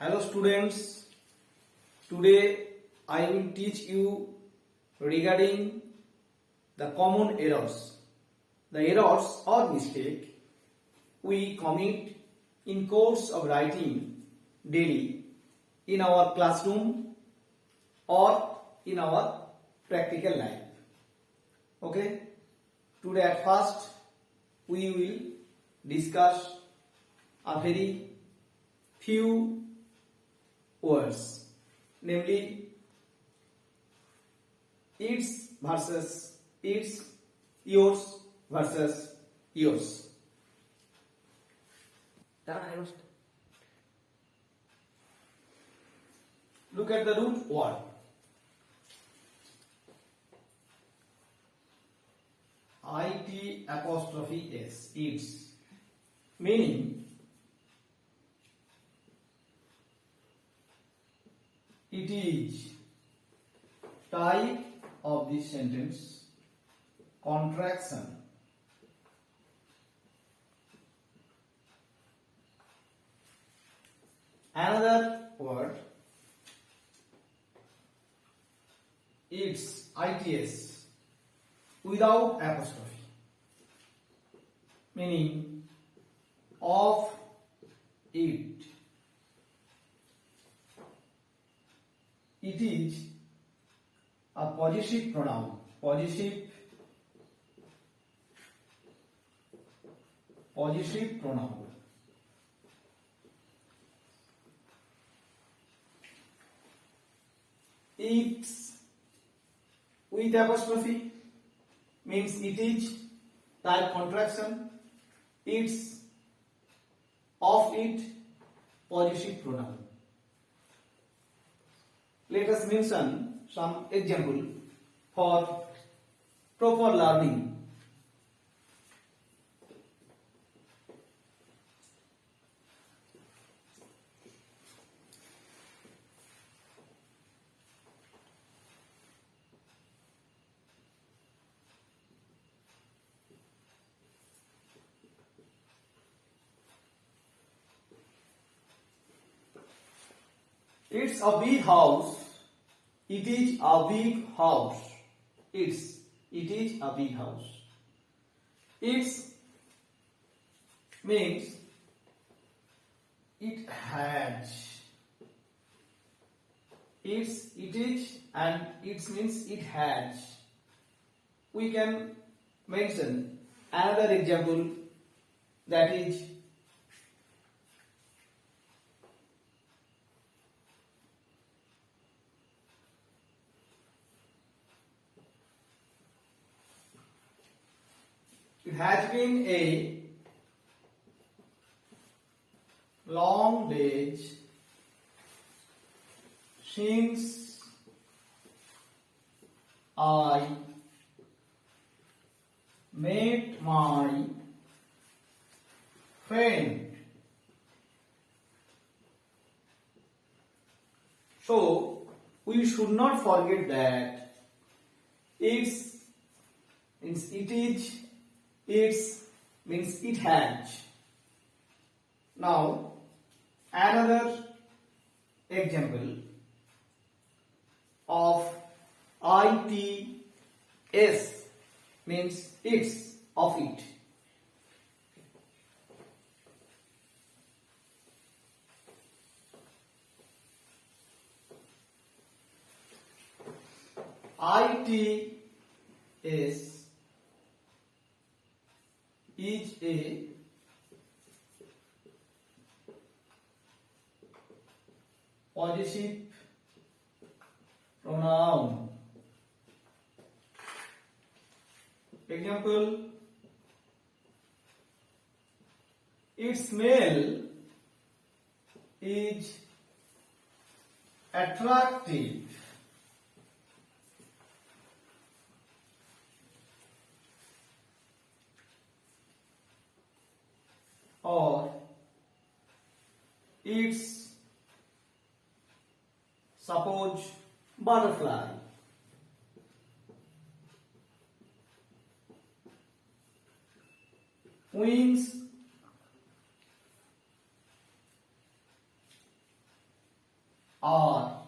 Hello students, today I will teach you regarding the common errors. The errors or mistake we commit in course of writing daily in our classroom or in our practical life. Okay, today at first we will discuss a very few words, namely its versus its, yours versus yours. Look at the root word. IT apostrophe S, its, meaning it is. Type of this sentence, contraction. Another word, its, its, without apostrophe, meaning of it. It is a possessive pronoun. Possessive pronoun. It's with apostrophe means it is, type contraction. It's, of it, possessive pronoun. Let us mention some example for proper learning. It's a big house. It is a big house. It is a big house. It's means it has. It is, and it means it has. We can mention another example, that is it has been a long day since I met my friend. So we should not forget that it's means it is, its means it has. Now another example of its means it's, of it. Its is a possessive pronoun. Example, its smell is attractive. Or it's, suppose, butterfly. Wings are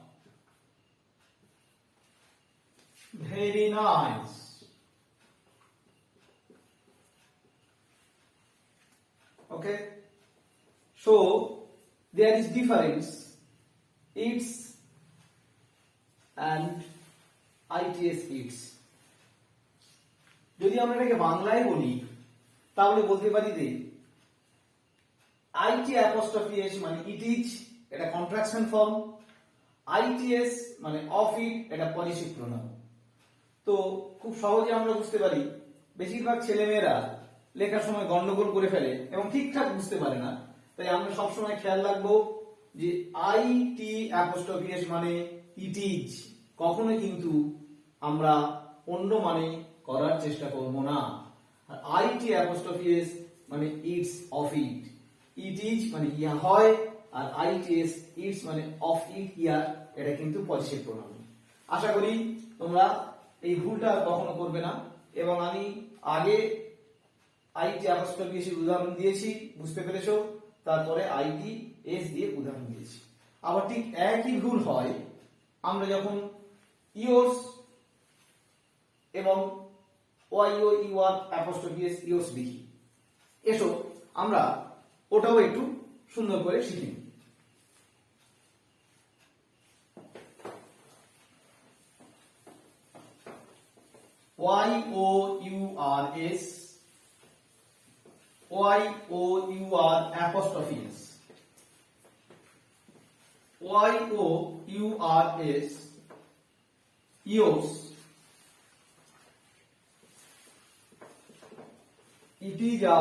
very nice. Okay, so there is difference its and its its. যদি আমরা এটাকে বাংলায় বলি তাহলে বলতে পারি যে it apostrophe s মানে it is এটা কন্ট্রাকশন ফর্ম, its মানে of it এটা পজিটিভ প্রোনাউন। তো খুব সহজে আমরা বুঝতে পারি বেশিরভাগ ছেলেমেয়েরা লেখার সময় গন্ডগোল করে ফেলে এবং ঠিকঠাক বুঝতে পারে না, তাই আমরা সবসময় খেয়াল রাখবো যে it apostrophe s মানে it is, কখনো কিন্তু আমরা অন্য মানে করার চেষ্টা করব না। আর it apostrophe s মানে it's of it, it is মানে ইয়া হয়, আর its it's মানে of it ইয়া এটা কিন্তু পজিটিভ প্রোনাউন। আশা করি তোমরা এই ভুলটা আর কখনো করবে না, এবং আমি আগে it apostrophe s এর উদাহরণ দিয়েছি, বুঝতে পেরেছো, তারপরে its দিয়ে উদাহরণ দিয়েছি। আবার ঠিক একই ভুল হয় আমরা যখন yours এবং your apostrophe s yours লিখি। এসো আমরা ওটাও একটু সুন্দর করে শিখি। yours apostrophe s yours yours, it is a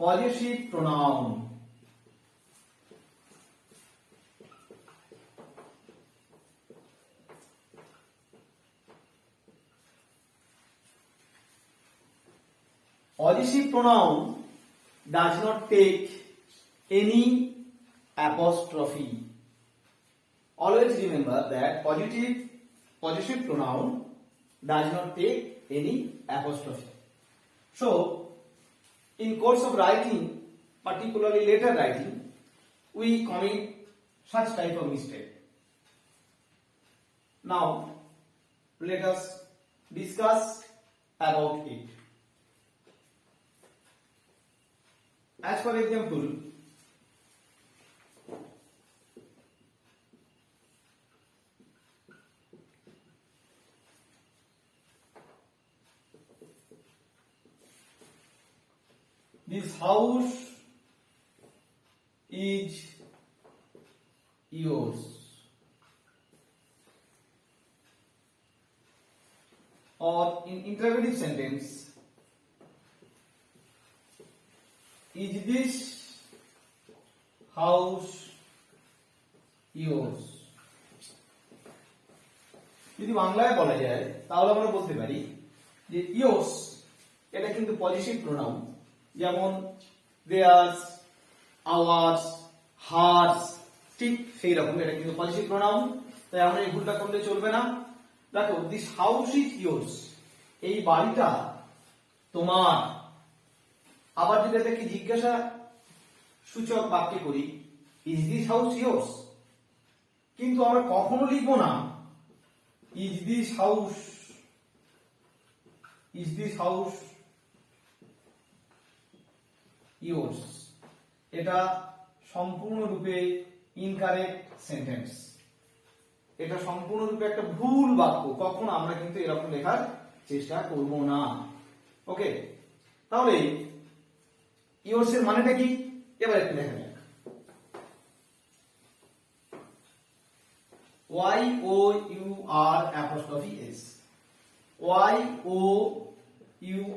possessive pronoun. Possessive pronoun does not take any apostrophe. Always remember that possessive pronoun does not take any apostrophe. So, in course of writing, particularly letter writing, we commit such type of mistake. Now, let us discuss about it. As for example, this house is yours. Or in interrogative sentence, is this house yours? যদি বাংলায় বলা যায় তাহলে আমরা বলতে পারি যে yours এটা কিন্তু পজিটিভ প্রোনাউন, যেমন theirs, ours, hers, ঠিক সেই রকম এটা কিন্তু পজিটিভ প্রোনাউন, তাই আমরা এই ভুলটা করলে চলবে না। দেখো, দিস হাউস ইজ yours, এই বাড়িটা তোমার। আবার যদি এটাকে জিজ্ঞাসা সূচক বাক্যে করি, ইজ দিস হাউস yours, কিন্তু আমরা কখনো লিখবো না ইজ দিস হাউস yours, এটা সম্পূর্ণরূপে ইনকারেক্ট সেন্টেন্স, এটা সম্পূর্ণরূপে একটা ভুল বাক্য, কখনো আমরা কিন্তু এরকম লেখার চেষ্টা করব না। ওকে, তাহলে yours এর মানেটা কি এবার একটু দেখা যাক। your apostrophe s, your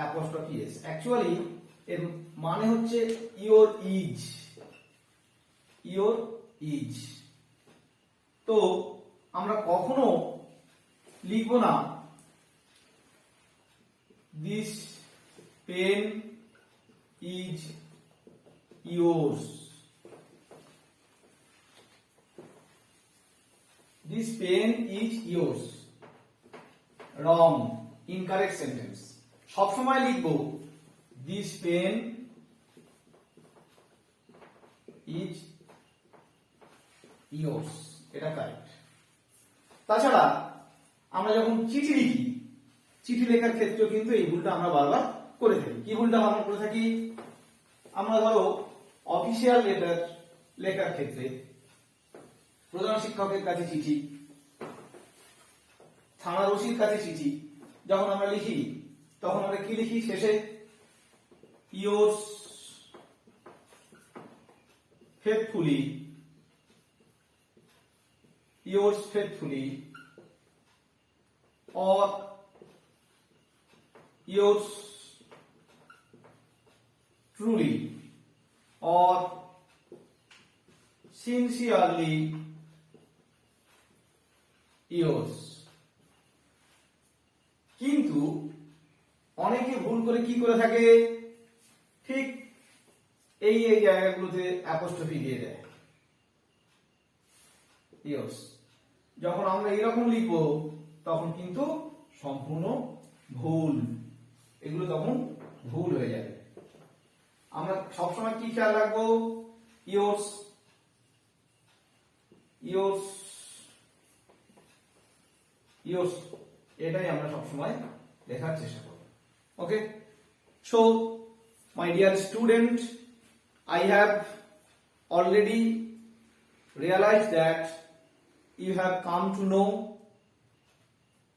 apostrophe s, actually এর মানে হচ্ছে your is। তো আমরা কখনো লিখব না this pen is yours, this pen is yours, wrong, incorrect sentence। সবসময় লিখব this pen is yours, এটা কারেক্ট। তাছাড়া আমরা যখন চিঠি লিখি, চিঠি লেখার ক্ষেত্রেও কিন্তু এই ভুলটা আমরা বারবার করে থাকি। কি ভুলটা আমরা করে থাকি? আমরা ধরো অফিসিয়াল লেটার লেখার ক্ষেত্রে প্রধান শিক্ষকের কাছে চিঠি, থানার ওসির কাছে চিঠি যখন আমরা লিখি, তখন আমরা কি লিখি? শেষে yours faithfully, yours faithfully, or yours truly, or sincerely yours। কিন্তু অনেকে ভুল করে কি করে থাকে? ঠিক এই জায়গাগুলোতে অ্যাপোস্ট্রফি দিয়ে দেয় yours। যখন আমরা এরকম লিখবো তখন কিন্তু সম্পূর্ণ ভুল, এগুলো তখন ভুল হয়ে যাবে। আমরা সবসময় কি খেয়াল রাখবো? yours, yours, yours, এটাই আমরা সবসময় লেখার চেষ্টা করব। ওকে, so my dear student, I have already realized that you have come to know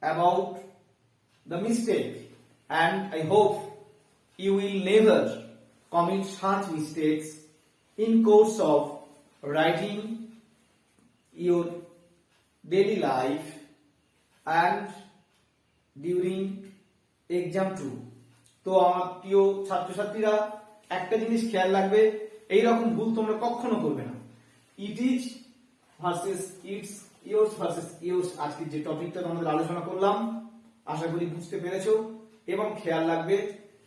about the mistake, and I hope you will never commit such mistakes in course of writing your daily life and during exam too। তো আমার প্রিয় ছাত্রছাত্রীরা, একটা জিনিস খেয়াল রাখবে, এইরকম ভুল তোমরা কখনো করবে না। It is versus it's, yours versus yours, আজকে যে টপিকটা তোমাদের আলোচনা করলাম আশা করি বুঝতে পেরেছো। এবং খেয়াল রাখবে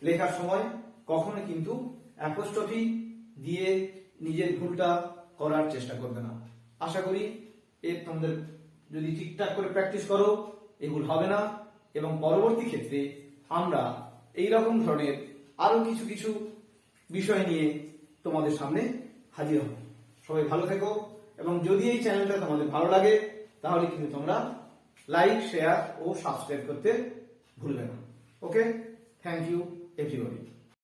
লেখার সময় কখনো কিন্তু অ্যাপোস্ট্রফি দিয়ে নিজের ভুলটা করার চেষ্টা করবে না। আশা করি তোমাদের যদি ঠিকঠাক করে প্র্যাকটিস করো এই ভুল হবে না, এবং পরবর্তী ক্ষেত্রে আমরা এইরকম ধরনের আরো কিছু কিছু বিষয় নিয়ে তোমাদের সামনে হাজির হব। সবাই ভালো থেকো, এবং যদি এই চ্যানেলটা তোমাদের ভালো লাগে তাহলে কিন্তু তোমরা লাইক, শেয়ার ও সাবস্ক্রাইব করতে ভুলবে না। ওকে, থ্যাংক ইউ এভরিবডি।